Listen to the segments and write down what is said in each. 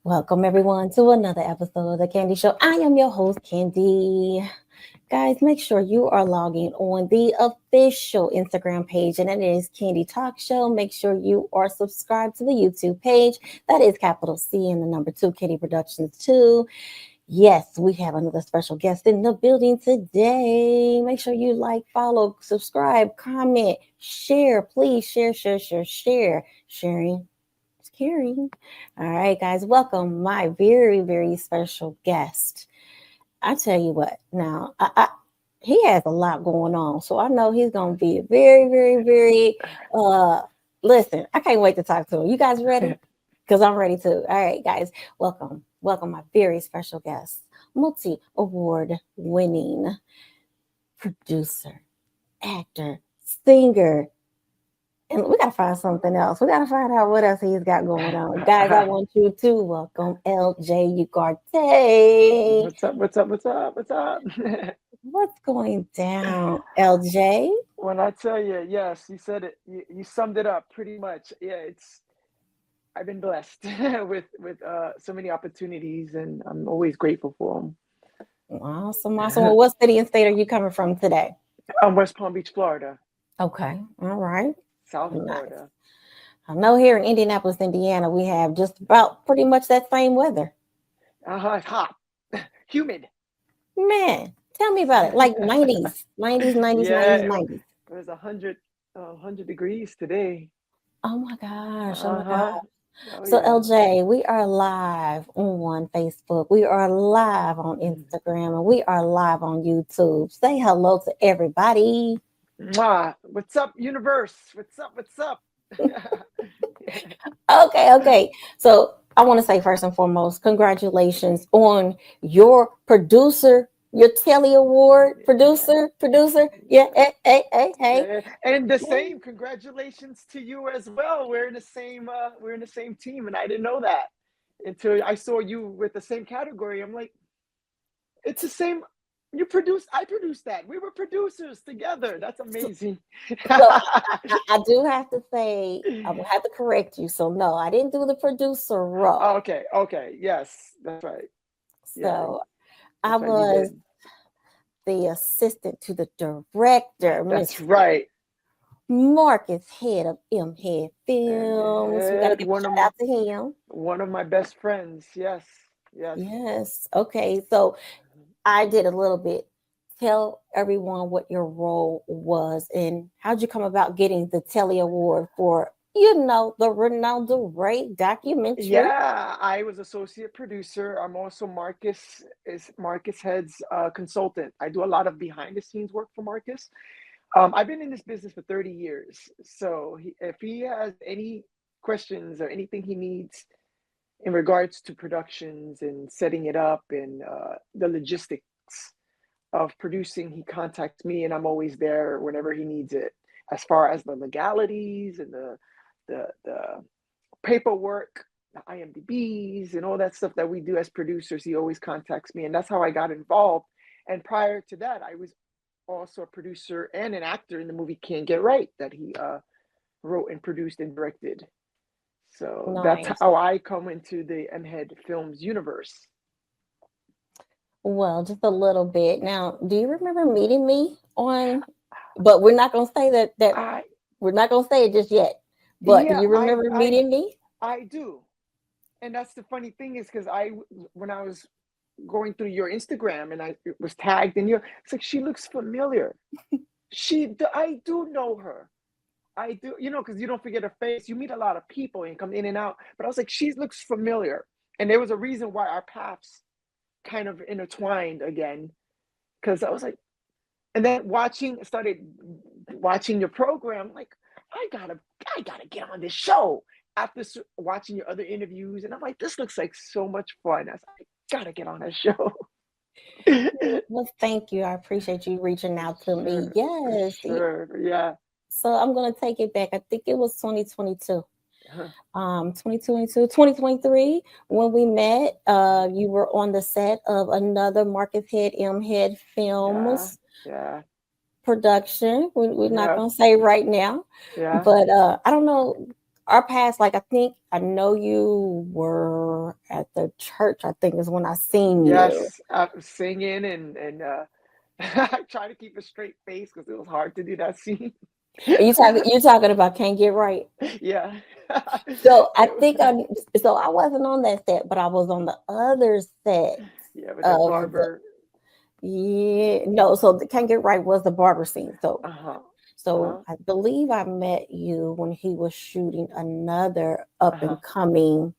Welcome everyone to another episode of the Candy Show. I am your host, Candy. Guys, make sure you are logging on the official Instagram page, and it is Candy Talk Show. Make sure you are subscribed to the YouTube page. That is capital C and the number 2, Candy Productions 2. Yes, we have another special guest in the building today. Make sure you like, follow, subscribe, comment, share. Please share. Sharing is caring. All right, guys, welcome my very, very special guest. I tell you what, now he has a lot going on, so I know he's gonna be very, very, very. Listen, I can't wait to talk to him. You guys ready? Because I'm ready too. All right, guys, welcome, my very special guest, multi-award winning producer, actor, singer, and we gotta find something else. We gotta find out what else he's got going on. Guys, I want you to welcome LJ Ugarte. What's up? What's up? What's up? What's up? What's going down, LJ? When I tell you, yes, you said it. You summed it up pretty much. Yeah, I've been blessed with so many opportunities, and I'm always grateful for Awesome. Well, what city and state are you coming from today? them. West Palm Beach, Florida, Okay, all right. South Nice. Florida. I know here in Indianapolis, Indiana, we have just about pretty much that same weather. It's hot, humid. Man, tell me about it. Like 90s, 90s, 90s, Yeah, 90s, it 90s. was 100 degrees today. Oh my gosh. Oh my gosh. Uh-huh. Oh So, yeah. LJ, we are live on Facebook. We are live on Instagram, and we are live on YouTube. Say hello to everybody. Mwah. What's up, universe? What's up? What's up? Okay. So, I want to say first and foremost, congratulations on your producer, your Telly Award producer. Yeah, hey. And the same congratulations to you as well. We're in the same team, and I didn't know that until I saw you with the same category. I'm like, it's the same. I produced that. We were producers together. That's amazing. So I do have to say, I will have to correct you. So no, I didn't do the producer role. Okay, yes, that's right. Yeah, So I that's right. You was did. the assistant to the director, That's Mr. right. Marcus, head of M Head Films. We got to And give a shout out to him. one of my best friends. Yes, yes. Yes. Okay. So I did a little bit. Tell everyone what your role was and how'd you come about getting the Telly Award for, the Ronaldo Ray documentary. Yeah, I was associate producer. I'm also Marcus Head's consultant. I do a lot of behind the scenes work for Marcus. I've been in this business for 30 years. So if he has any questions or anything he needs in regards to productions and setting it up and the logistics of producing, he contacts me, and I'm always there whenever he needs it. As far as the legalities and the paperwork, the IMDb's, and all that stuff that we do as producers, he always contacts me, and that's how I got involved. And prior to that, I was also a producer and an actor in the movie Can't Get Right that he wrote and produced and directed. So that's Nice. how I come into the Mhead Films universe. Well, just a little bit. Now, do you remember meeting me on? But we're not gonna say that I we're not gonna say it just yet. But do yeah, you I remember I meeting me? I do. And that's the funny thing is because when I was going through your Instagram and I was tagged in your, it's like she looks familiar. I do know her. I do, because you don't forget her face. You meet a lot of people and come in and out. But I was like, she looks familiar. And there was a reason why our paths kind of intertwined again. Because I was like, and then started watching your program, like, I gotta get on this show after watching your other interviews. And I'm like, this looks like so much fun. I was like, I gotta get on that show. Well, thank you. I appreciate you reaching out to me. Sure, for Yes. sure. Yeah. So I'm gonna take it back. I think it was 2022. Huh. 2022, 2023, when we met, you were on the set of another Marcus Head M Head Yeah. Films Yeah. production. We're not Yeah. gonna say right now, Yeah. but I don't know. our past, like I think I know you were at the church. I think is when I seen you. Yes, I was singing I tried to keep a straight face because it was hard to do that scene. You talking about can't get right. Yeah. So I It think wa- I wasn't on that set, but I was on the other set yeah, with the of the barber. yeah no. So the can't get right was the barber scene. So Uh-huh. so Uh-huh. I believe I met you when he was shooting another up Uh-huh. and coming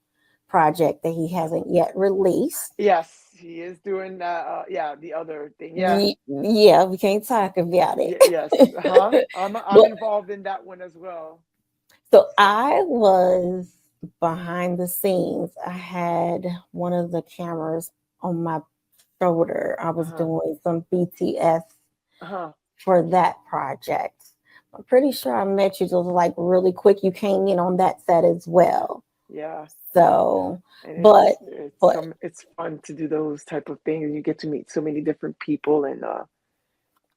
project that he hasn't yet released. Yes, he is doing yeah, the other thing. Yeah. Yeah, we can't talk about it. Yes. Uh-huh. I'm But involved in that one as well. so So, I was behind the scenes. I had one of the cameras on my shoulder. I was uh-huh. doing some BTS Uh-huh. for that project. I'm pretty sure I met you just like really quick. You came in on that set as well. Yeah. So, And but but it's fun to do those type of things, and you get to meet so many different people, and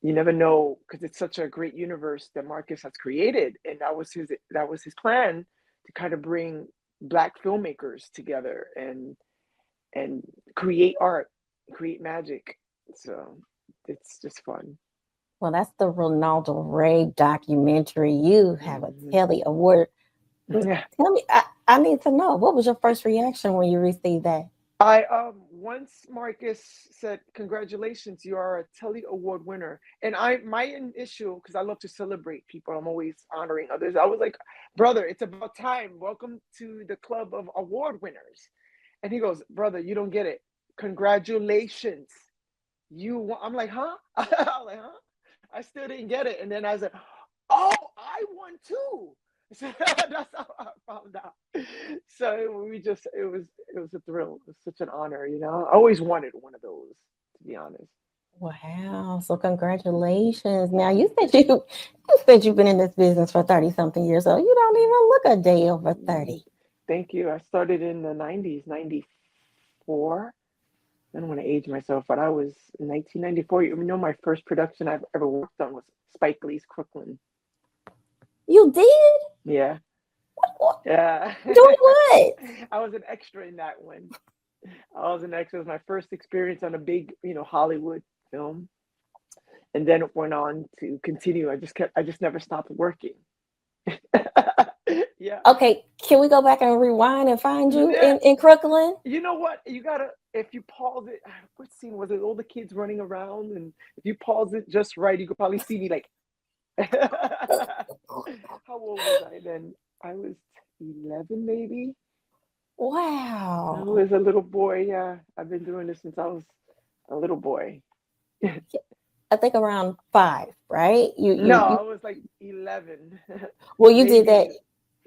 you never know because it's such a great universe that Marcus has created, and that was his plan to kind of bring black filmmakers together and create art, create magic. So it's just fun. well, that's the Ronaldo Ray documentary. You have a Mhm. Telly Award. Yeah. Tell me, I need to know what was your first reaction when you received that? I once Marcus said, "Congratulations, you are a Telly Award winner." And I my initial because I love to celebrate people. I'm always honoring others. I was like, "Brother, it's about time. Welcome to the club of award winners." And he goes, "Brother, you don't get it. Congratulations. I'm like, "Huh?" I'm like, "Huh?" I still didn't get it. And then I said, "Oh, I won too." So that's how I found out. So it was a thrill. It was such an honor, you know. I always wanted one of those, to be honest. Wow. So congratulations. Now you said you've been in this business for 30 something years, so you don't even look a day over Mm, 30. thank you. I started in the 90s, 94. I don't want to age myself, but I was in 1994. You know, my first production I've ever worked on was Spike Lee's Crooklyn. You did? Yeah. What? Yeah. Doing what? I was an extra in that one. I was an extra. It was my first experience on a big, Hollywood film. And then it went on to continue. I just never stopped working. Yeah. Okay, can we go back and rewind and find you Yeah. in Crooklyn? You know what? You gotta, if you pause it, what scene was it? All the kids running around. And if you pause it just right, you could probably see me like, how old was I then? I was 11, maybe. I Wow. was a little boy. Yeah. I've been doing this since I was a little boy. I think around 5, right? No, You I was like 11. well you did that. Maybe,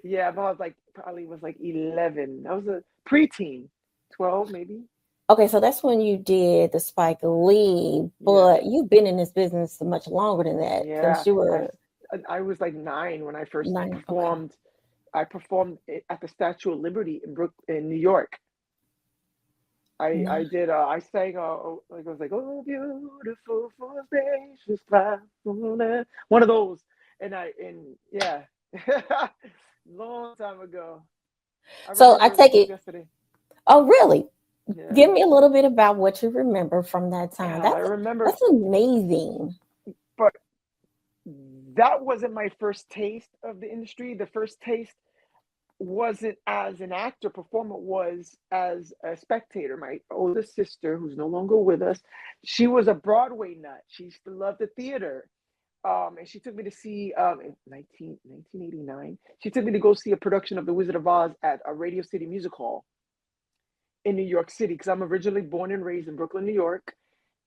yeah, but I was like, probably was like 11. I was a preteen, 12 maybe. Okay, so that's when you did the Spike Lee, Yeah, but you've been in this business much longer than that yeah. since you were I was like 9 when I first 9. Okay. performed. I performed at the Statue of Liberty in New York. I No. did. I sang. Like I was like, "Oh, beautiful for spacious cloud," one of those. And yeah, long time ago. I So I remember it take like it was it. yesterday. Oh, really? Give Yeah, me a little bit about what you remember from that time. yeah, I remember, That's amazing. but that wasn't my first taste of the industry. The first taste wasn't as an actor performer, was as a spectator. My oldest sister, who's no longer with us, she was a Broadway nut. She used to love the theater. And she took me to see in 1989. She took me to go see a production of The Wizard of Oz at a Radio City Music Hall in New York City because I'm originally born and raised in Brooklyn, New York.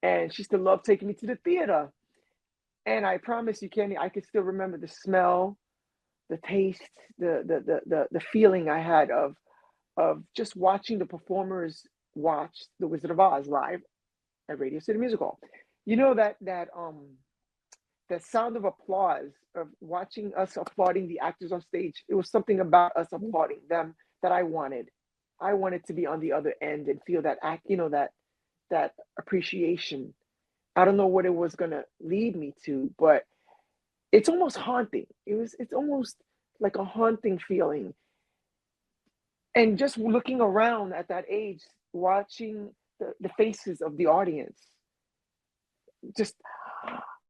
And she still loved taking me to the theater. And I promise you, Kenny, I can still remember the smell, the taste, the feeling I had of just watching the performers watch The Wizard of Oz live at Radio City Music Hall. You know that sound of applause of watching us applauding the actors on stage. It was something about us applauding them that I wanted. I wanted to be on the other end and feel that that appreciation. I don't know what it was gonna lead me to, but it's almost haunting. It's almost like a haunting feeling. And just looking around at that age, watching the faces of the audience, just,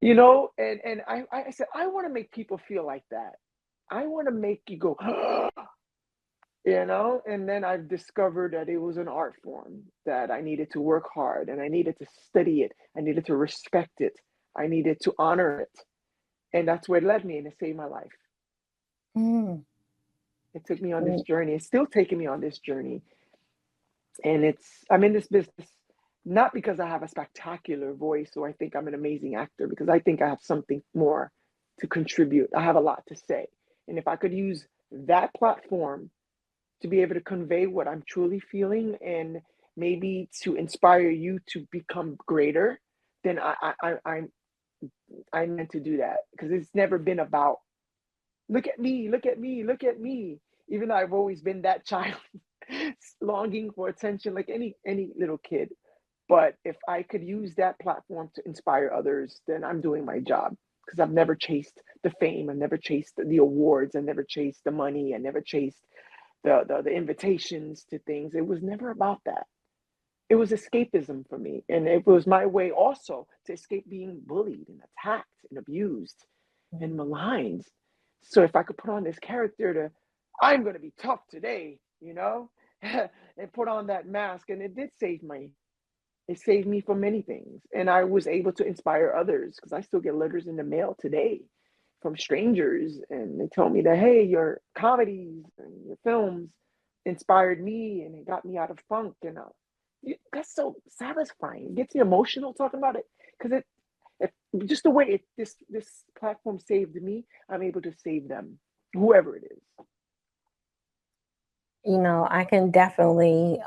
and I said, I want to make people feel like that. I want to make you go, and then I've discovered that it was an art form that I needed to work hard and I needed to study it. I needed to respect it. I needed to honor it. And that's where it led me, and it saved my life. Mm. It took me on this Mm. journey. It's still taking me on this journey. And I'm in this business not because I have a spectacular voice or I think I'm an amazing actor, because I think I have something more to contribute. I have a lot to say. And if I could use that platform to be able to convey what I'm truly feeling and maybe to inspire you to become greater, then I meant to do that, because it's never been about look at me, look at me, look at me. Even though I've always been that child longing for attention like any little kid. But if I could use that platform to inspire others, then I'm doing my job, because I've never chased the fame, I've never chased the awards, I never chased the money, I never chased the invitations to things. It was never about that. It was escapism for me, and it was my way also to escape being bullied and attacked and abused and maligned. So if I could put on this character to, I'm going to be tough today, and put on that mask, and it did save me. It saved me from many things, and I was able to inspire others, because I still get letters in the mail today from strangers, and they tell me that, hey, your comedies and your films inspired me and it got me out of funk, and that's so satisfying. It gets me emotional talking about it, because it just the way this platform saved me, I'm able to save them, whoever it is. I can definitely,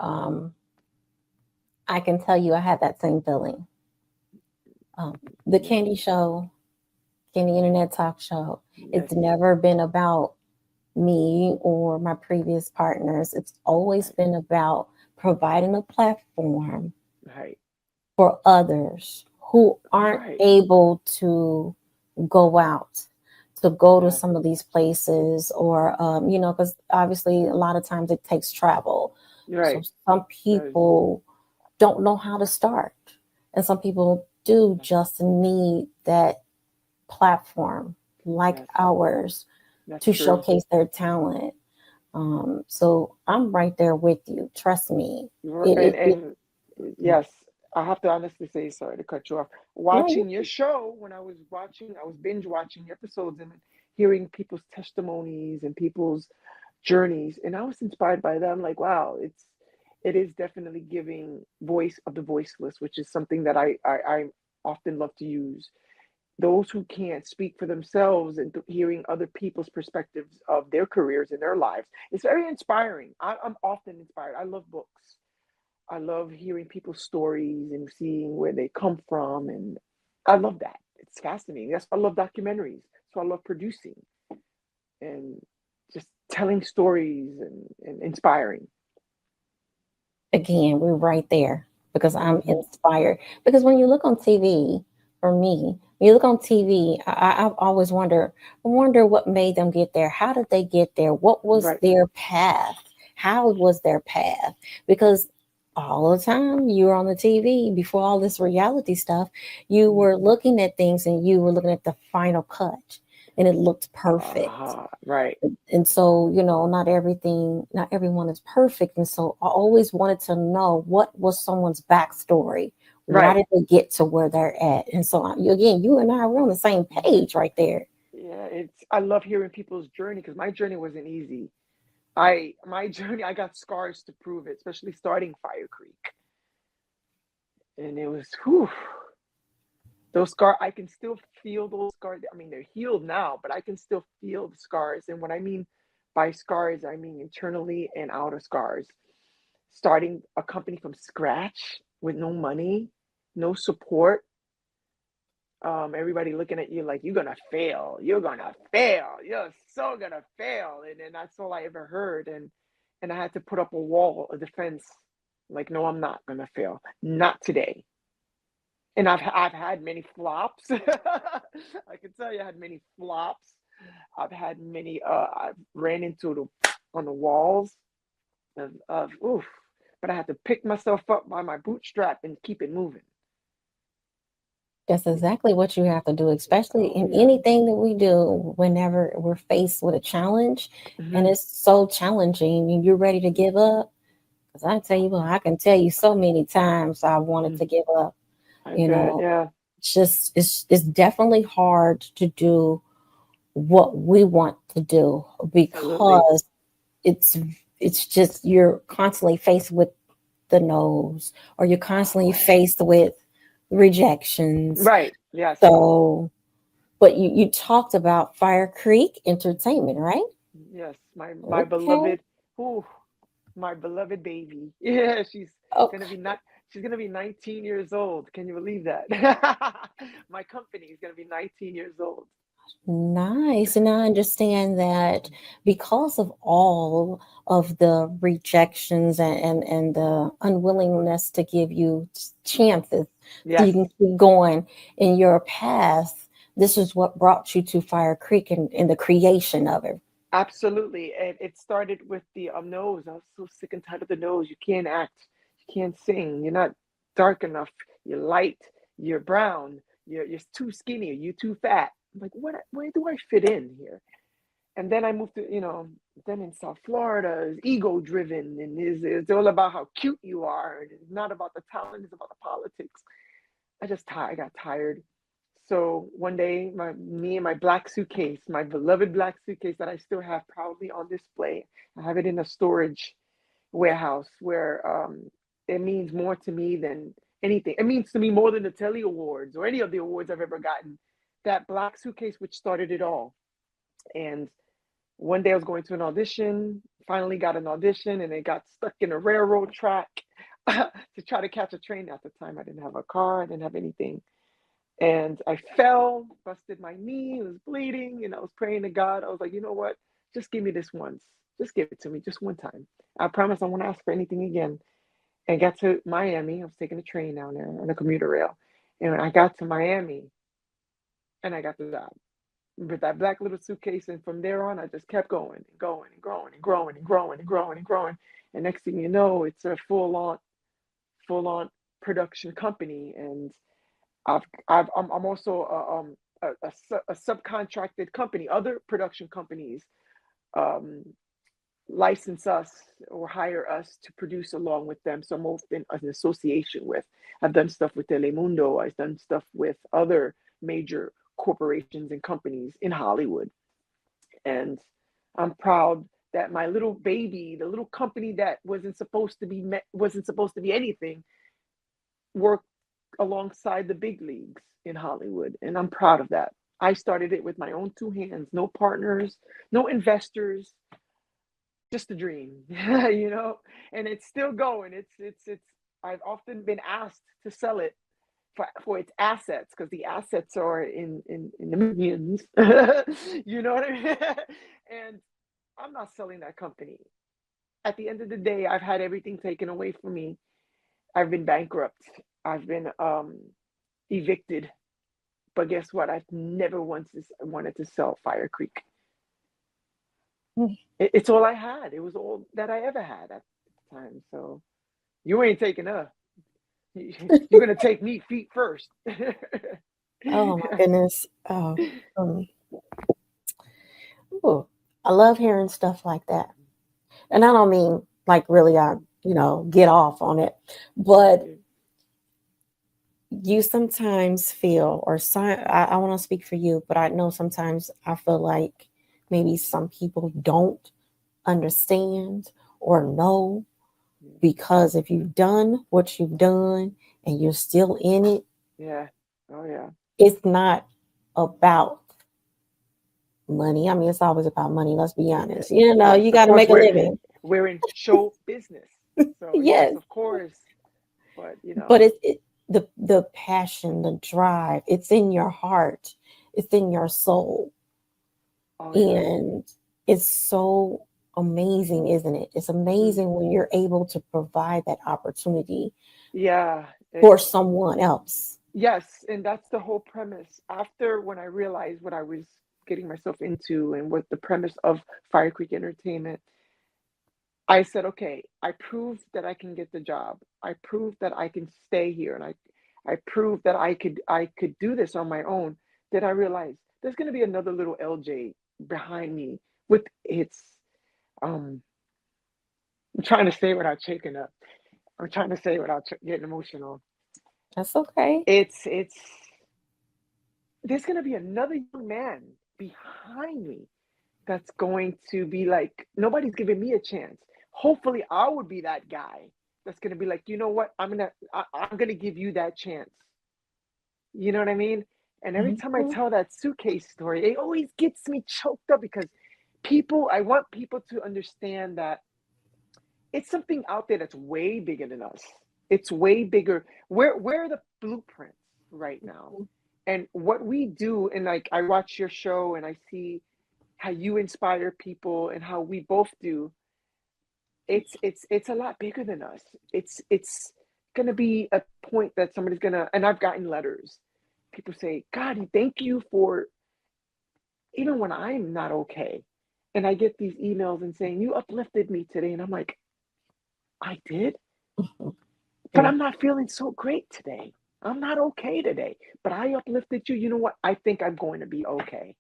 I can tell you I had that same feeling. The Yeah, Candy Show, Candy Internet Talk Show, yes, it's never been about me or my previous partners. It's always right, been about providing a platform right, for others who aren't right. able to go out, to go to Yes, some of these places, or because obviously a lot of times it takes travel. So right. some That is, people don't know how to start, and some people do that's, just need that platform like yes, ours that's to true. showcase their talent. So I'm right there with you. Trust me. It And yes, I have to honestly say, sorry to cut you off. no, you, Watching your show, when I was binge watching episodes and hearing people's testimonies and people's journeys, and I was inspired by that. I'm like, wow, it is definitely giving voice of the voiceless, which is something that I often love to use. Those who can't speak for themselves, and hearing other people's perspectives of their careers and their lives. It's very inspiring. I'm often inspired. I love books. I love hearing people's stories and seeing where they come from. And I love that. It's fascinating. That's why I love documentaries. So I love producing and just telling stories and inspiring. again, we're right there because I'm Hmm. inspired. Because when you look on TV, for me, when you look on TV, I've always wonder what made them get there. How did they get there? What was Right. their path? How was their path? Because all the time you were on the TV before all this reality stuff, you were Hmm. looking at things and you were looking at the final cut and it looked perfect. Right. And so not everyone is perfect, and so I always wanted to know what was someone's backstory. Why Right. did they get to where they're at? And so again, you and I, we're on the same page right there. Yeah. I love hearing people's journey, because my journey wasn't easy. My journey, I got scars to prove it, especially starting Firecreek. And it was, whew, those scars, I can still feel those scars. I mean, they're healed now, but I can still feel the scars. And what I mean by scars, I mean internally and outer scars. Starting a company from scratch with no money, no support, everybody looking at you like you're gonna fail, you're so gonna fail, and then that's all I ever heard, and I had to put up a wall, a defense, like, no, I'm not gonna fail, not today. And I've had many flops. I can tell you, I had many flops. I've had many. I've ran into the on the walls, of oof. But I had to pick myself up by my bootstrap and keep it moving. That's exactly what you have to do, especially Oh in yeah. anything that we do whenever we're faced with a challenge and Hmm. it's so challenging and you're ready to give up. Because I tell you what, I can tell you so many times I wanted Hmm. to give up. I You bet. know, Yeah. it's definitely hard to do what we want to do Absolutely. because it's it's just you're constantly faced with the no's or you're constantly faced with rejections. Right. Yes. So, but you talked about Fire Creek Entertainment, right? Yes. My Okay. beloved. Ooh, my beloved baby. Yeah. Oh, Gonna be not. She's gonna be 19 years old. Can you believe that? My company is gonna be 19 years old. nice. And I understand that because of all of the rejections and the unwillingness to give you chances so you Yes. can keep going in your path, this is what brought you to Fire Creek and the creation of it. Absolutely. And it started with the nose. I was so sick and tired of the nose. You can't act. You can't sing. You're not dark enough. You're light. You're brown. You're too skinny. You're too fat. I'm like, what? Where do I fit in here? And then I moved to, then in South Florida, is ego driven and it's all about how cute you are. And it's not about the talent, it's about the politics. I got tired. So one day, me and my black suitcase, my beloved black suitcase that I still have proudly on display, I have it in a storage warehouse where it means more to me than anything. It means to me more than the Telly Awards or any of the awards I've ever gotten. That black suitcase, which started it all. And one day I was going to an audition, finally got an audition, and it got stuck in a railroad track to try to catch a train. At the time, I didn't have a car, I didn't have anything. And I fell, busted my knee, it was bleeding, and I was praying to God. I was like, you know what? Just give me this once. Just give it to me, just one time. I promise I won't ask for anything again. And got to Miami. I was taking a train down there on a commuter rail. And when I got to Miami, and I got the job with that black little suitcase. And from there on, I just kept going and going and growing and growing and growing and growing and growing. And next thing you know, it's a full on production company. And I'm also a subcontracted company. Other production companies um, license us or hire us to produce along with them. So I'm often an association with. I've done stuff with Telemundo. I've done stuff with other major corporations and companies in Hollywood. And I'm proud that my little baby, the little company that wasn't supposed to be anything, worked alongside the big leagues in Hollywood, and I'm proud of that. I started it with my own two hands, no partners, no investors, just a dream, and it's still going. It's. I've often been asked to sell it for its assets because the assets are in the millions. You know what I mean? And I'm not selling that company. At the end of the day, I've had everything taken away from me. I've been bankrupt. I've been evicted. But guess what? I've never once wanted to sell Fire Creek. It's all I had. It was all that I ever had at the time. So you ain't taking her. You're gonna take me feet first. oh my goodness. Oh, um, ooh, I love hearing stuff like that. And I don't mean like really, get off on it, but you sometimes feel, or I want to speak for you, but I know sometimes I feel like maybe some people don't understand or know because if you've done what you've done and you're still in it, Yeah. Oh yeah. it's not about money. I mean, it's always about money. Let's be honest. Yes. You Of got to course, make a living. we're in show business. So yes, Yes, of course. But but the passion, the drive. It's in your heart. It's in your soul, oh yeah. and it's so amazing, isn't it? It's Hmm. amazing when you're able to provide that opportunity Yeah. for It's someone else. yes, and that's the whole premise. After when I realized what I was getting myself into and what the premise of Fire Creek Entertainment, I said, okay, I proved that I can get the job. I proved that I can stay here, and I proved that I could do this on my own. Then I realized there's gonna be another little LJ behind me with its um. I'm trying to say it without shaking up. I'm trying to say it without getting emotional. That's okay. It's there's gonna be another young man behind me that's going to be like, nobody's giving me a chance. Hopefully, I would be that guy that's gonna be like, you know what? I'm gonna give you that chance. You know what I mean? And every time I Mhm. tell that suitcase story, it always gets me choked up because I want people to understand that it's something out there that's way bigger than us. It's way bigger. We're the blueprints right now. And what we do, and like I watch your show and I see how you inspire people and how we both do, it's a lot bigger than us. It's gonna be a point that somebody's gonna, and I've gotten letters. People say, God, thank you for even when I'm not okay. And I get these emails and saying, you uplifted me today. And I'm like, I did, but Yeah, I'm not feeling so great today. I'm not okay today. But I uplifted you. You know what? I think I'm going to be okay.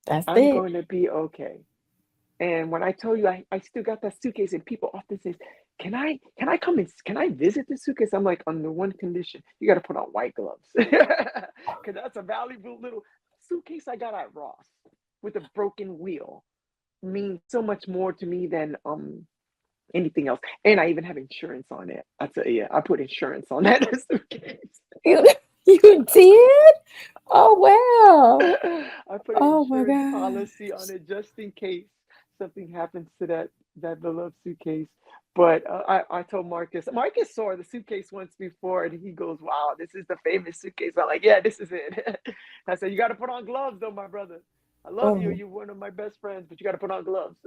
that's I'm it. going to be okay. And when I tell you I still got that suitcase, and people often say, can I come and can I visit the suitcase? I'm like, under one condition, you got to put on white gloves. Because that's a valuable little suitcase I got at Ross with a broken wheel. Means so much more to me than anything else. And I even have insurance on it. I tell you, I put insurance on that suitcase. You, you did? Oh, wow. I put an Oh, my insurance God. policy on it just in case something happens to that beloved suitcase. But I told Marcus. Marcus saw the suitcase once before, and he goes, "Wow, this is the famous suitcase." I'm like, "Yeah, this is it." I said, "You got to put on gloves, though, my brother. I love you. Oh. You're one of my best friends, but you got to put on gloves."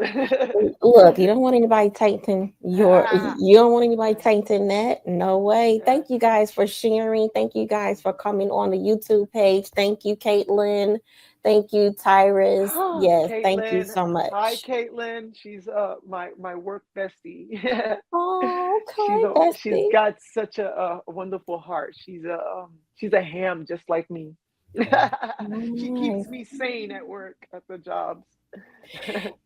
Look, you don't want anybody tainting Ah, you don't want anybody yeah, tainting that. No way. yeah. Thank you guys for sharing. Thank you guys for coming on the YouTube page. Thank you, Caitlin. Thank you, Tyrus. Yes, thank you Caitlin, so hi much. Caitlin. She's my work bestie. Oh, she's okay, she's bestie. got such a wonderful heart. She's a ham just like me. She keeps Nice. me sane at work at the jobs.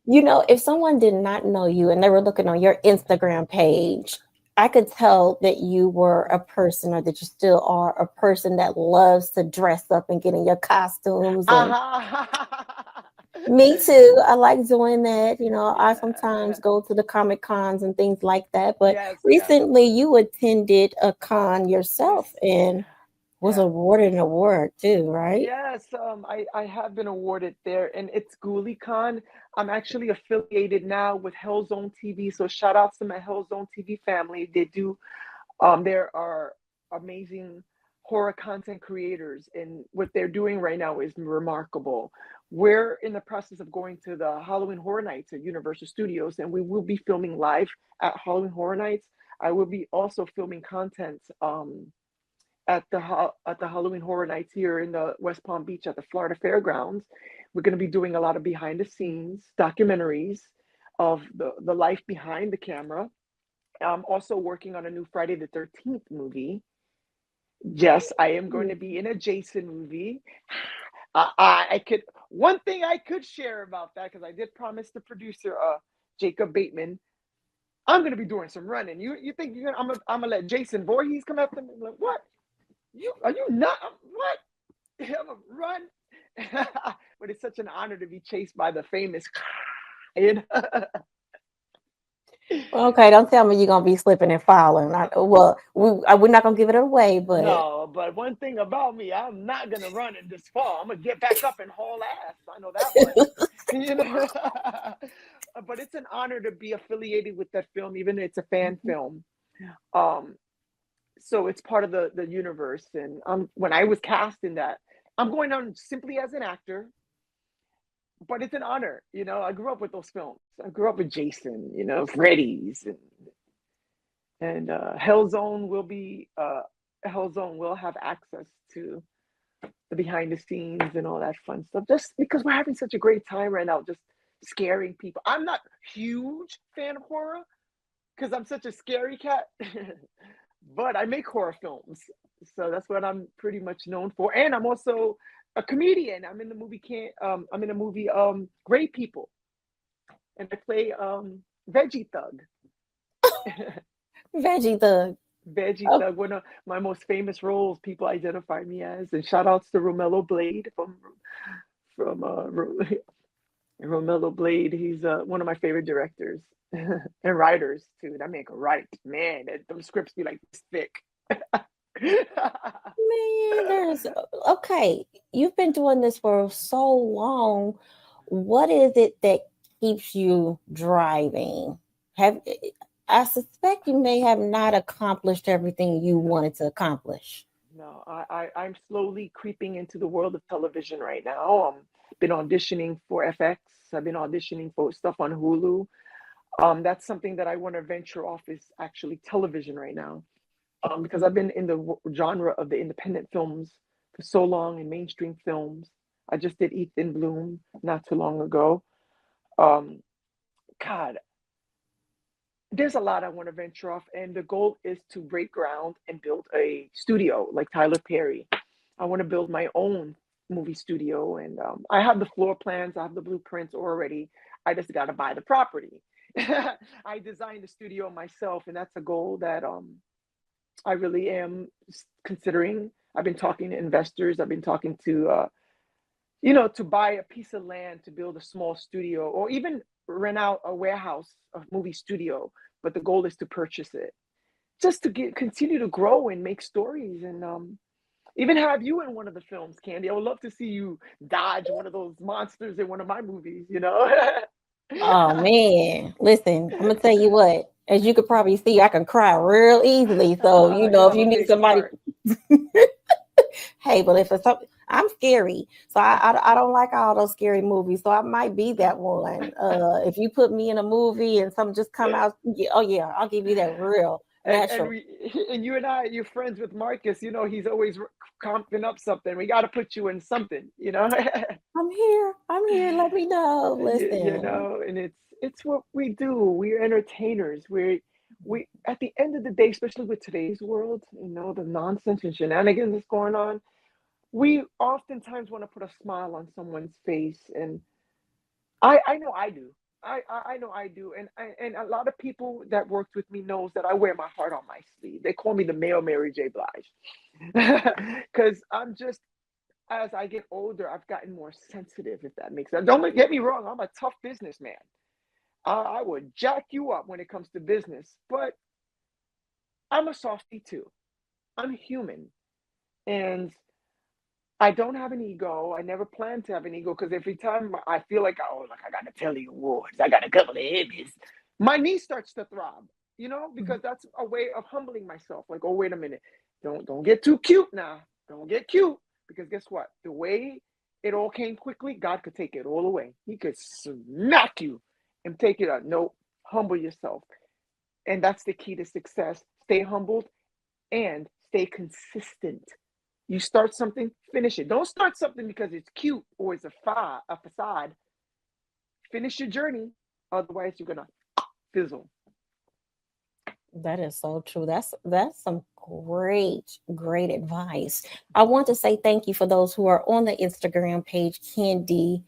If someone did not know you and they were looking on your Instagram page, I could tell that you were a person, or that you still are a person that loves to dress up and get in your costumes. And me too. I like doing that. I sometimes Yeah. go to the Comic Cons and things like that. But Yes, yes, recently you attended a con yes, yourself and yeah, was yeah. awarded an award too, right? Yes, I have been awarded there, and it's GhoulieCon. I'm actually affiliated now with Hellzone TV, so shout outs to my Hellzone TV family. There are amazing horror content creators, and what they're doing right now is remarkable. We're in the process of going to the Halloween Horror Nights at Universal Studios, and we will be filming live at Halloween Horror Nights. I will be also filming content at the Halloween Horror Nights here in the West Palm Beach at the Florida Fairgrounds. We're going to be doing a lot of behind the scenes documentaries of the life behind the camera. I'm also working on a new Friday the 13th movie. Yes, I am going to be in a Jason movie. I could one thing I could share about that, because I did promise the producer, Jacob Bateman, I'm going to be doing some running. You think I'm gonna let Jason Voorhees come after me? Like, what? You are you not what? I'm a run. But it's such an honor to be chased by the famous. You know? Okay, don't tell me you're gonna be slipping and falling. Well, we're not gonna give it away, but No, but one thing about me, I'm not gonna run in this fall. I'm gonna get back up and haul ass. I know that much. You know. But it's an honor to be affiliated with that film, even if it's a fan film. Um, so it's part of the universe. And when I was cast in that, I'm going on simply as an actor, but it's an honor. I grew up with those films. I grew up with Jason, Freddy's, and Hellzone will have access to the behind the scenes and all that fun stuff. Just because we're having such a great time right now, just scaring people. I'm not huge fan of horror because I'm such a scary cat, but I make horror films. So that's what I'm pretty much known for. And I'm also a comedian. I'm in a movie Great People, and I play Veggie Thug. Veggie Thug. Veggie Oh, Thug, one of my most famous roles people identify me as. And shout outs to Romello Blade from Romello Blade. He's one of my favorite directors and writers too. That man can write, man. Them scripts be like this thick. man, there's okay. You've been doing this for so long. What is it that keeps you driving? Have I suspect you may have not accomplished everything you wanted to accomplish. No, I'm slowly creeping into the world of television right now. Been auditioning for FX. I've been auditioning for stuff on Hulu. That's something that I want to venture off is actually television right now. Because I've been in the genre of the independent films for so long in mainstream films. I just did Ethan Bloom not too long ago. Um, God, there's a lot I want to venture off, and the goal is to break ground and build a studio like Tyler Perry. I want to build my own movie studio, and I have the floor plans, I have the blueprints already. I just got to buy the property. I designed the studio myself, and that's a goal that I really am considering. I've been talking to investors. I've been talking to to buy a piece of land to build a small studio or even rent out a warehouse, a movie studio. But the goal is to purchase it just to continue to grow and make stories and even have you in one of the films, Candy. I would love to see you dodge one of those monsters in one of my movies, you know? Oh man, listen, I'm gonna tell you what. As you could probably see, I can cry real easily. So You if have you a need big somebody, heart. hey, but if it's something, I'm scary, so I don't like all those scary movies. So I might be that one. If you put me in a movie and something just come out, yeah, oh yeah, I'll give you that real And natural. we and you and I, you're friends with Marcus. You know he's always comping up something. We got to put you in something. You know. I'm here. I'm here. Let me know. You Listen. know, and it's what we do. We're entertainers. We at the end of the day, especially with today's world, you know, the nonsense and shenanigans that's going on, we oftentimes want to put a smile on someone's face, and I know I do. I know I do, and a lot of people that worked with me knows that I wear my heart on my sleeve. They call me the male Mary J. Blige, because I'm just as I get older, I've gotten more sensitive. If that makes sense. Don't get me wrong. I'm a tough businessman. I would jack you up when it comes to business, but I'm a softie too. I'm human, and I don't have an ego. I never plan to have an ego because every time I feel like, oh, like I got to Telly Awards, I got a couple of Emmys, my knee starts to throb, you know, because that's a way of humbling myself. Like, oh, wait a minute, don't get too cute now. Don't get cute because guess what? The way it all came quickly, God could take it all away. He could smack you and take it out. No, humble yourself, and that's the key to success. Stay humbled and stay consistent. You start something, finish it. Don't start something because it's cute or it's a facade. Finish your journey, otherwise you're gonna fizzle. That is so true. That's some great advice. I want to say thank you for those who are on the Instagram page, Candy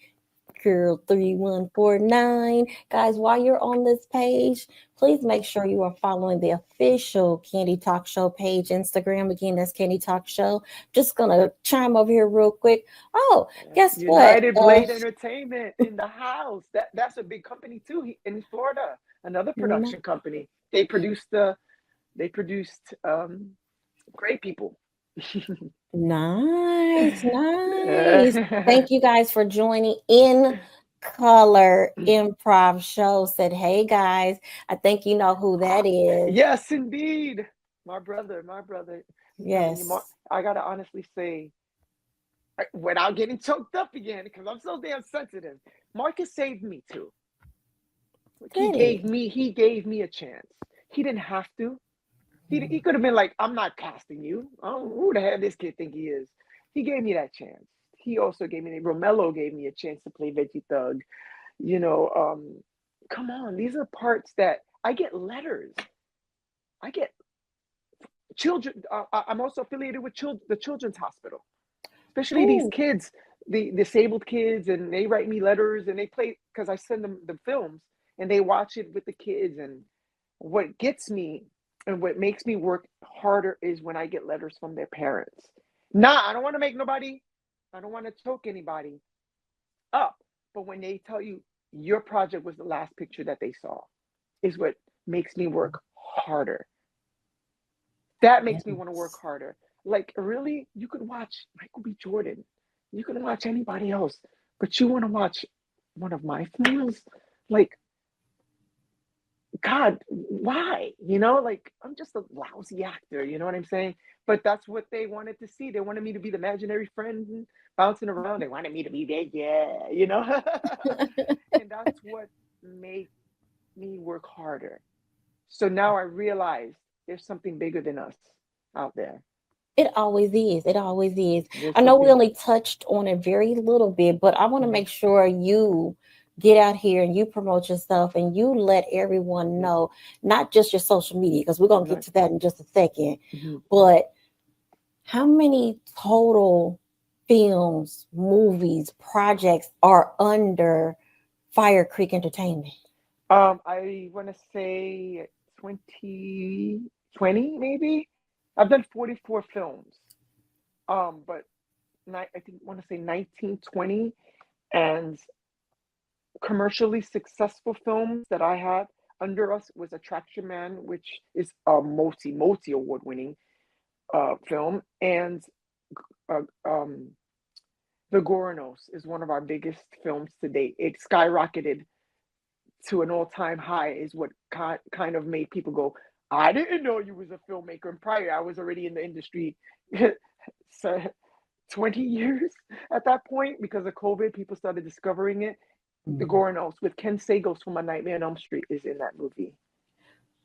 Girl 3149. Guys, while you're on this page, please make sure you are following the official Candy Talk Show page, Instagram. Again, that's Candy Talk Show. Just gonna chime over here real quick. Oh, guess what? United Blade Entertainment in the house. That's a big company too in Florida. Another production company. They produced great people. Nice, nice. Thank you guys for joining in Color Improv Show. Said, hey guys, I think you know who that is. Yes, indeed. My brother, my brother. I'm telling you, Yes. I gotta honestly say, without getting choked up again, because I'm so damn sensitive. Marcus saved me too. Like Did he? he gave me a chance. He didn't have to. He could have been like, I'm not casting you. Oh, who the hell this kid think he is? He gave me that chance. He also gave me Romello gave me a chance to play Veggie Thug. Come on, these are parts that I get letters. I get children. I'm also affiliated with the Children's Hospital, especially these Ooh, kids, the disabled kids, and they write me letters and they play because I send them the films and they watch it with the kids. And what gets me and what makes me work harder is when I get letters from their parents. Nah, I don't want to make nobody, I don't want to choke anybody up, but when they tell you your project was the last picture that they saw, is what makes me work harder. That makes me want to work yes. harder. Like, really, you could watch Michael B. Jordan, you can watch anybody else, but you want to watch one of my films? Like, God, why? Like, I'm just a lousy actor, you know what I'm saying? But that's what they wanted to see. They wanted me to be the imaginary friend bouncing around. They wanted me to be there, yeah. And that's what made me work harder. So now I realize there's something bigger than us out there. It always is. It always is. There's I know we something. only touched on it very little bit, but I want to Mhm, make sure you get out here and you promote yourself and you let everyone mhm, know, not just your social media, because we're going to get right, to that in just a second, mhm. but how many total films, movies, projects are under Firecreek Entertainment? I want to say 2020, maybe. I've done 44 films. But I think want to say 1920, and commercially successful films that I had under us was Attraction Man, which is a multi award winning film, and uh, um, The Goronos is one of our biggest films to date. It skyrocketed to an all time high, is what kind of made people go, I didn't know you was a filmmaker. And prior, I was already in the industry. So 20 years at that point, because of COVID, people started discovering it. The Mm. Goronos with Ken Sagos from A Nightmare on Elm Street is in that movie.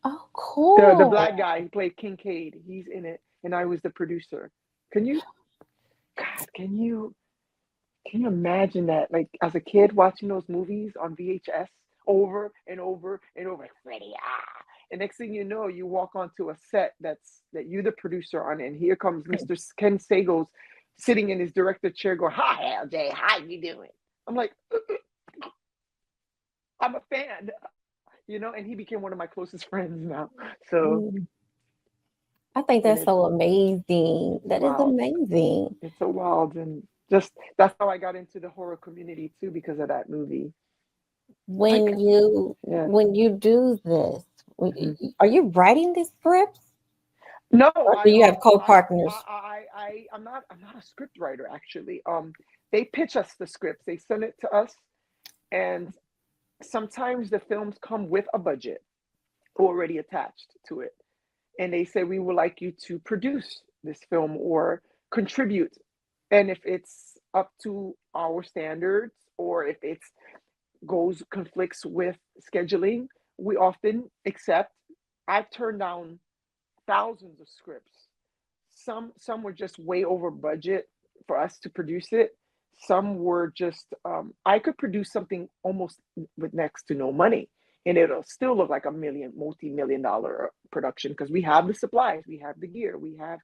Oh, The cool. black guy who played Kincaid, he's in it, and I was the producer. Can you, God, can you imagine that? Like, as a kid watching those movies on VHS over and over and over, like Freddy, ah. And next thing you know, you walk onto a set that you're the producer on, and here comes Mr. Ken Sagos sitting in his director chair, going, "Hi, LJ, how you doing?" I'm like, I'm a fan, and he became one of my closest friends now. So, Mm. I think and that's it's so amazing. That is wild. amazing. It's so wild, and just that's how I got into the horror community too, because of that movie. When Like, you yeah. when you do this, Mhm. are you writing the scripts No, or do you have co-partners? I'm not a script writer actually. They pitch us the scripts, they send it to us, and sometimes the films come with a budget already attached to it, and they say we would like you to produce this film or contribute, and if it's up to our standards or if it's goes conflicts with scheduling, we often accept. I've turned down thousands of scripts. Some were just way over budget for us to produce it. Some were just I could produce something almost with next to no money, and it'll still look like a multi-million-dollar production because we have the supplies, we have the gear, we have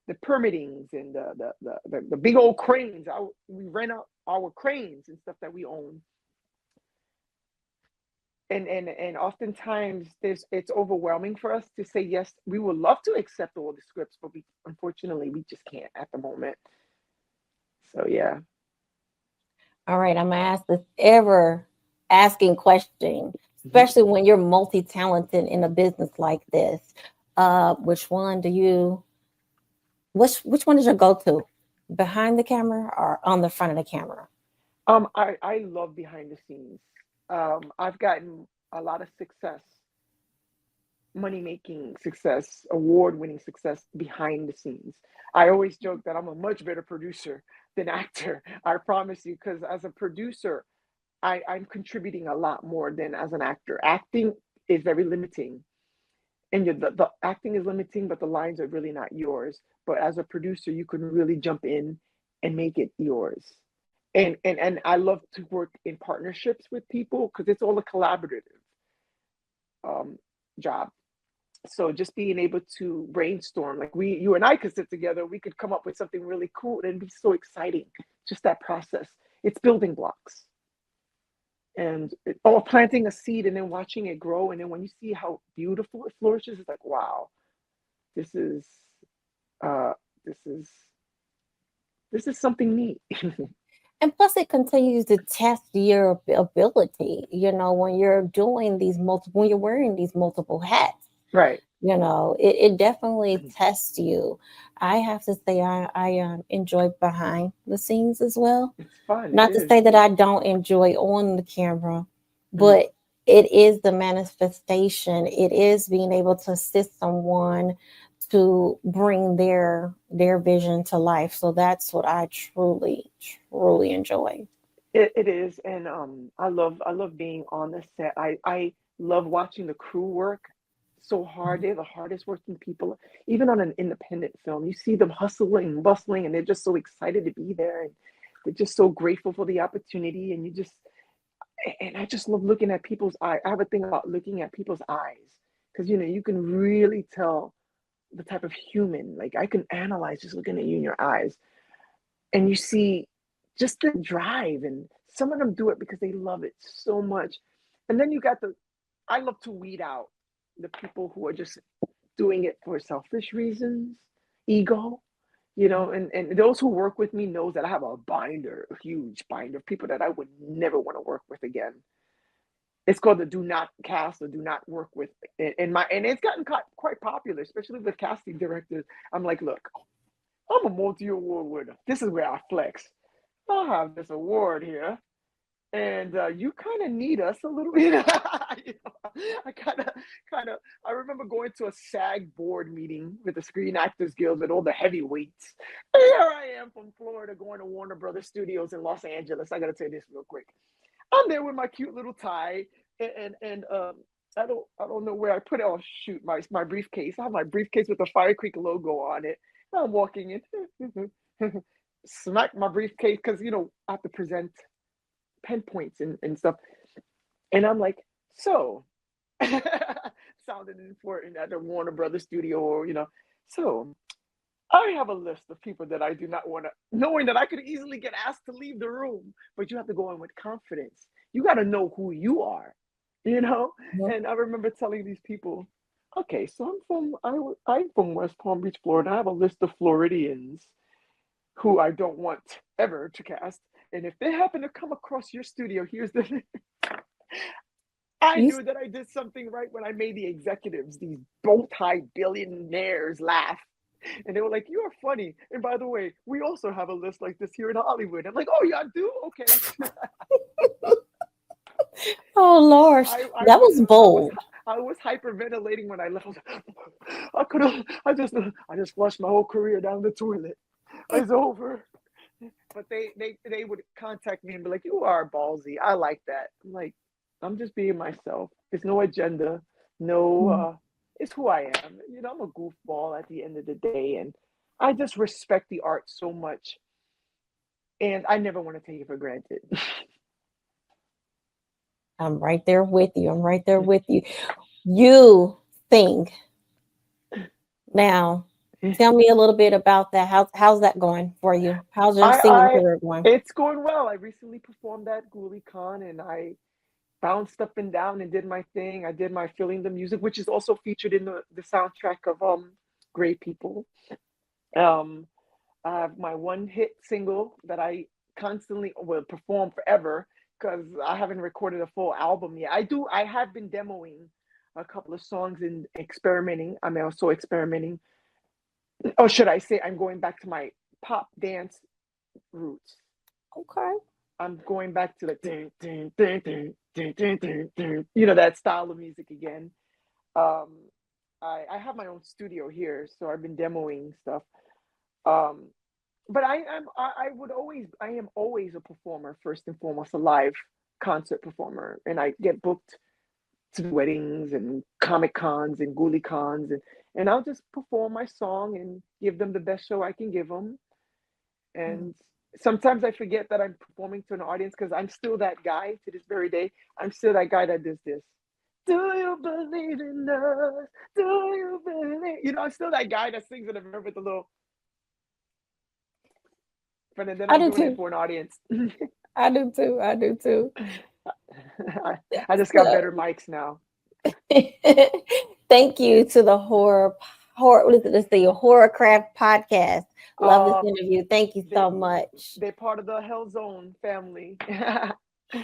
the permittings and the big old cranes. We rent out our cranes and stuff that we own, and oftentimes it's overwhelming for us to say yes. We would love to accept all the scripts, but we unfortunately we just can't at the moment. So yeah. All right, I'm gonna ask this ever asking question, Mhm. especially when you're multi-talented in a business like this. Which one do you which one is your go-to? Behind the camera or on the front of the camera? I love behind the scenes. I've gotten a lot of success, money making success, award winning success behind the scenes. I always joke that I'm a much better producer than actor. I promise you, because as a producer, I'm contributing a lot more than as an actor. Acting is very limiting, and the acting is limiting, but the lines are really not yours. But as a producer, you can really jump in and make it yours. And I love to work in partnerships with people because it's all a collaborative um, job. So just being able to brainstorm, like you and I could sit together, we could come up with something really cool and be so exciting. Just that process. It's building blocks and or planting a seed and then watching it grow. And then when you see how beautiful it flourishes, it's like, wow, this is uh this is this is something neat. And plus, it continues to test your ability. When you're doing these multiple, when you're wearing these multiple hats, Right. it definitely tests you. I have to say, I enjoy behind the scenes as well. It's fun. It Not to is. say that I don't enjoy on the camera, Mhm. but it is the manifestation. It is being able to assist someone to bring their vision to life. So that's what I truly, truly enjoy. It is, and I love being on the set. I love watching the crew work so hard. They're the hardest working people, even on an independent film. You see them hustling, bustling, and they're just so excited to be there, and they're just so grateful for the opportunity. And I just love looking at people's eyes. I have a thing about looking at people's eyes because you can really tell the type of human. Like I can analyze just looking at you in your eyes and you see just the drive, and some of them do it because they love it so much. And then you got the I love to weed out the people who are just doing it for selfish reasons, ego, and those who work with me knows that I have a binder, a huge binder of people that I would never want to work with again. It's called the do not cast or do not work with. And it's gotten quite popular, especially with casting directors. I'm like, look, I'm a multi-award winner. This is where I flex. I have this award here, and you kind of need us a little bit. I I remember going to a SAG board meeting with the Screen Actors Guild with all the heavyweights. And here I am from Florida going to Warner Brothers Studios in Los Angeles. I got to tell you this real quick. I'm there with my cute little tie, and I don't know where I put it. Oh shoot, my briefcase. I have my briefcase with the Firecreek logo on it. I'm walking in, smack my briefcase because I have to present pen points and stuff. And I'm like, so sounded important at the Warner Brothers studio, or. So I have a list of people that I do not want to, knowing that I could easily get asked to leave the room, but you have to go in with confidence. You got to know who you are, you know? Mhm. And I remember telling these people, okay, so I'm from West Palm Beach, Florida. I have a list of Floridians who I don't want ever to cast. And if they happen to come across your studio, here's the I You knew that I did something right when I made the executives, these bow tie billionaires, laugh. And they were like, "You are funny." And by the way, we also have a list like this here in Hollywood. I'm like, "Oh, yeah, I do? Okay." Oh Lord, I that was was I was bold. I was hyperventilating when I left. I was like, I could have. I just flushed my whole career down the toilet. It's over. But they would contact me and be like, "You are ballsy. I like that." I'm like, I'm just being myself. There's no agenda. No, Mhm. it's who I am. I'm a goofball at the end of the day, and I just respect the art so much, and I never want to take it for granted. I'm right there with you. I'm right there with you. You sing now. Tell me a little bit about that. How's that going for you? How's your singing I career going? It's going well. I recently performed at GhoulieCon, and I bounced up and down and did my thing. I did my Feeling the Music, which is also featured in the soundtrack of Great People. Um, I have my one hit single that I constantly will perform forever because I haven't recorded a full album yet. I have been demoing a couple of songs and experimenting. I'm also experimenting, or should I say, I'm going back to my pop dance roots. Okay. I'm going back to the ding, ding, ding, ding, ding, ding, ding, ding, that style of music again. Um, I have my own studio here, so I've been demoing stuff. Um, but I am always a performer first and foremost, a live concert performer, and I get booked to weddings and comic cons and ghoulie cons, and I'll just perform my song and give them the best show I can give them, Mhm. and sometimes I forget that I'm performing to an audience because I'm still that guy to this very day. I'm still that guy that does this. Do you believe in us? Do you believe? You know, I'm still that guy that sings in the mirror with the little. But then I I'm do doing it too. for an audience. I do too. I do too. I just got better So, mics now. thank you to the horror. What is it? It's the Horror Craft podcast. Love this Um, interview. Thank you they so much. they're part of the Hell Zone family.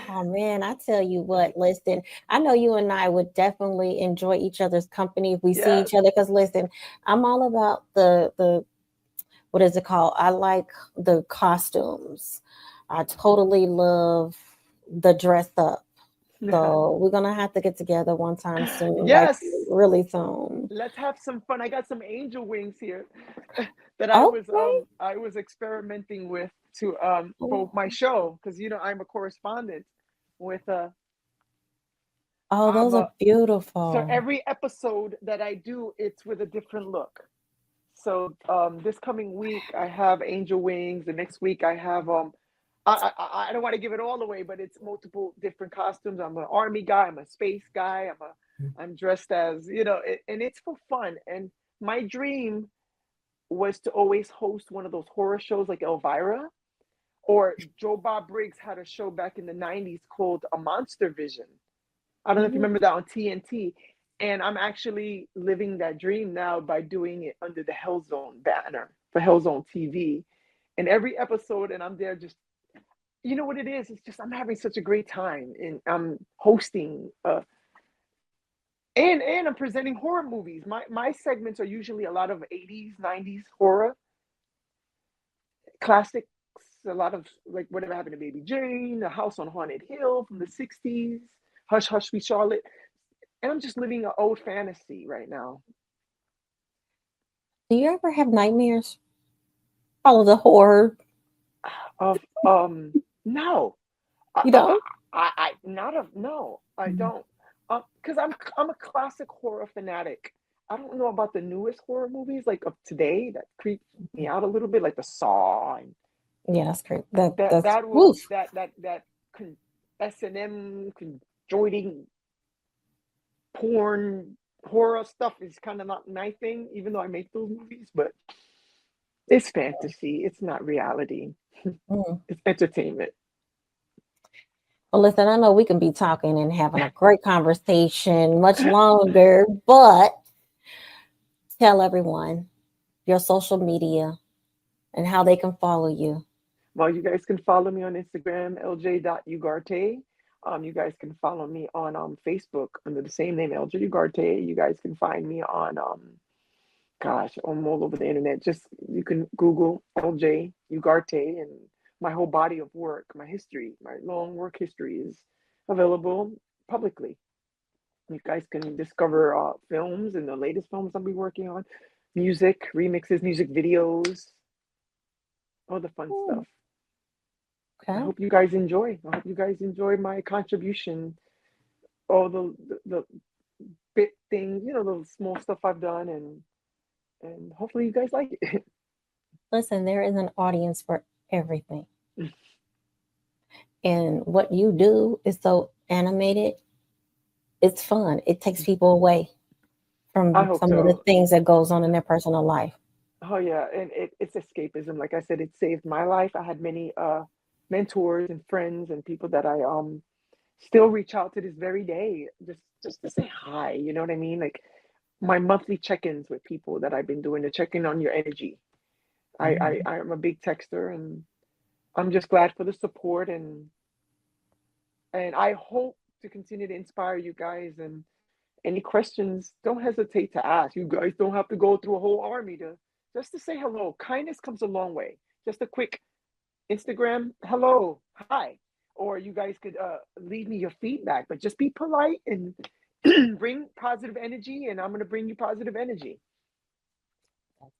Oh man, I tell you what, listen, I know you and I would definitely enjoy each other's company if we see Yes. each other. Because listen, I'm all about the what is it called? I like the costumes. I totally love the dress up. So we're gonna have to get together one time soon, like Yes. really soon. Let's have some fun. I got some angel wings here that Okay. I was experimenting with to for Oh, my show because you know I'm a correspondent with those I'm are a so beautiful. every episode that I do it's with a different look. So this coming week I have angel wings. The next week I have I don't want to give it all away, but it's multiple different costumes. I'm an army guy. I'm a space guy. I'm dressed as you know, and it's for fun. And my dream was to always host one of those horror shows like Elvira or Joe Bob Briggs had a show back in the '90s called A Monster Vision. I don't know if you Mhm. remember that on TNT. And I'm actually living that dream now by doing it under the Hell Zone banner for Hell Zone TV. And every episode, and I'm there just you know what it is? It's just I'm having such a great time, and I'm hosting, and I'm presenting horror movies. My segments are usually a lot of '80s, '90s horror classics. A lot of like whatever happened to Baby Jane, The House on Haunted Hill from the '60s, Hush Hush Sweet Charlotte, and I'm just living an old fantasy right now. Do you ever have nightmares? All of the horror. Of no, I You I don't? not of no, I Mm. don't. Because I'm a classic horror fanatic. I don't know about the newest horror movies like of today that creep me out a little bit, like the Saw and Yeah, that's great. That's that was woof. that con, S&M conjoining porn horror stuff is kind of not my thing, even though I make those movies. But it's fantasy. It's not reality. Mm. It's entertainment. Well, listen, I know we can be talking and having a great conversation much longer, but tell everyone your social media and how they can follow you. Well, you guys can follow me on Instagram, lj.ugarte. You guys can follow me on Facebook under the same name, LJ Ugarte. You guys can find me on, gosh, I'm all over the internet. Just you can Google LJ Ugarte, and my whole body of work, my history, my long work history is available publicly. You guys can discover films and the latest films I'll be working on, music, remixes, music videos, all the fun Hmm, stuff. I okay. hope you guys enjoy. I hope you guys enjoy my contribution, all the bit things, you know, the small stuff I've done, and hopefully you guys like it. Listen, there is an audience for everything. And what you do is so animated. It's fun. It takes people away I from hope some of the so. things that goes on in their personal life. Oh yeah, and it's escapism. Like I said, it saved my life. I had many mentors and friends and people that I still reach out to this very day, just to say hi. You know what I mean? Like my monthly check-ins with people that I've been doing to check in on your energy. Mhm. I'm a big texter, and I'm just glad for the support, and I hope to continue to inspire you guys. And any questions, don't hesitate to ask. You guys don't have to go through a whole army to just to say hello. Kindness comes a long way. Just a quick Instagram hello, hi, or you guys could leave me your feedback. But just be polite and bring positive energy, and I'm gonna bring you positive energy.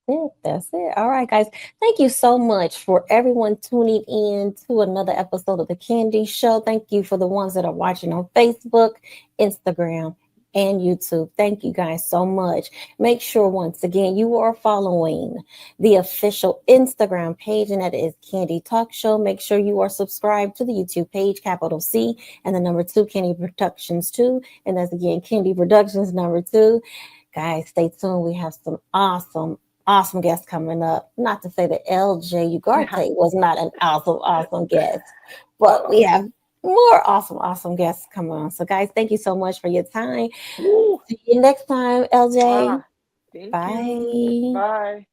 It. That's it. All right, guys. Thank you so much for everyone tuning in to another episode of The Candy Show. Thank you for the ones that are watching on Facebook, Instagram, and YouTube. Thank you guys so much. Make sure once again you are following the official Instagram page, and that is Candy Talk Show. Make sure you are subscribed to the YouTube page, capital C, and the number two, Candy Productions 2. And that's again Candy Productions number 2. Guys, stay tuned. We have some awesome guests coming up. Not to say that LJ Yeah. Ugarte was not an awesome guest, but we Uh-oh. have more awesome guests coming on. So, guys, thank you so much for your time. Woo. See you next time, LJ. Ah, thank you. Bye. Bye.